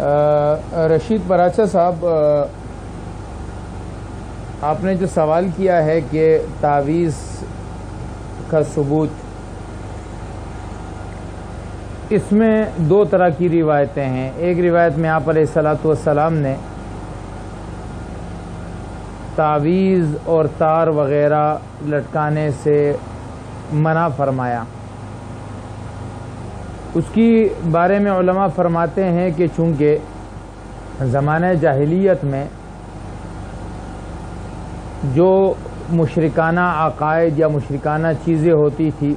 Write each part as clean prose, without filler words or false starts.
رشید پراچا صاحب، آپ نے جو سوال کیا ہے کہ تعویذ کا ثبوت، اس میں دو طرح کی روایتیں ہیں۔ ایک روایت میں آپ علیہ الصلوۃ والسلام نے تعویذ اور تار وغیرہ لٹکانے سے منع فرمایا۔ اس کی بارے میں علماء فرماتے ہیں کہ چونکہ زمانہ جاہلیت میں جو مشرکانہ عقائد یا مشرکانہ چیزیں ہوتی تھی،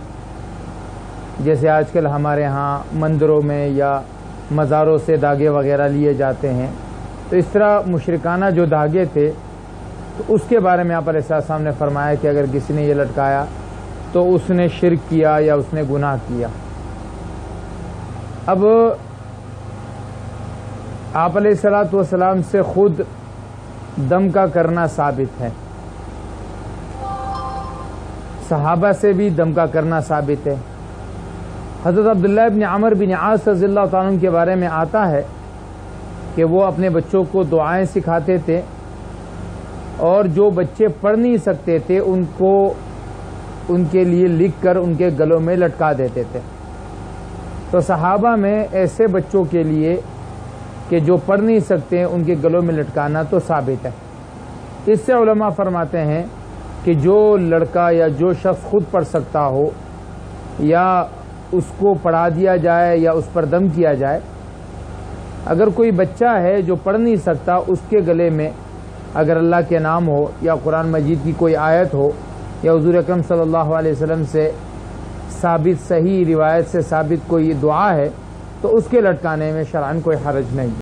جیسے آج کل ہمارے ہاں مندروں میں یا مزاروں سے دھاگے وغیرہ لیے جاتے ہیں، تو اس طرح مشرکانہ جو دھاگے تھے تو اس کے بارے میں آپ علیہ السلام نے فرمایا کہ اگر کسی نے یہ لٹکایا تو اس نے شرک کیا یا اس نے گناہ کیا۔ اب آپ علیہ الصلوۃ والسلام سے خود دم کا کرنا ثابت ہے، صحابہ سے بھی دم کا کرنا ثابت ہے۔ حضرت عبداللہ ابن عمر بن عاص رضی اللہ تعالیٰ عنہ کے بارے میں آتا ہے کہ وہ اپنے بچوں کو دعائیں سکھاتے تھے، اور جو بچے پڑھ نہیں سکتے تھے ان کو ان کے لیے لکھ کر ان کے گلوں میں لٹکا دیتے تھے۔ تو صحابہ میں ایسے بچوں کے لیے کہ جو پڑھ نہیں سکتے ان کے گلوں میں لٹکانا تو ثابت ہے۔ اس سے علماء فرماتے ہیں کہ جو لڑکا یا جو شخص خود پڑھ سکتا ہو یا اس کو پڑھا دیا جائے یا اس پر دم کیا جائے، اگر کوئی بچہ ہے جو پڑھ نہیں سکتا، اس کے گلے میں اگر اللہ کے نام ہو یا قرآن مجید کی کوئی آیت ہو یا حضور اکرم صلی اللہ علیہ وسلم سے ثابت صحیح روایت سے ثابت کوئی دعا ہے، تو اس کے لٹکانے میں شرعاً کوئی حرج نہیں۔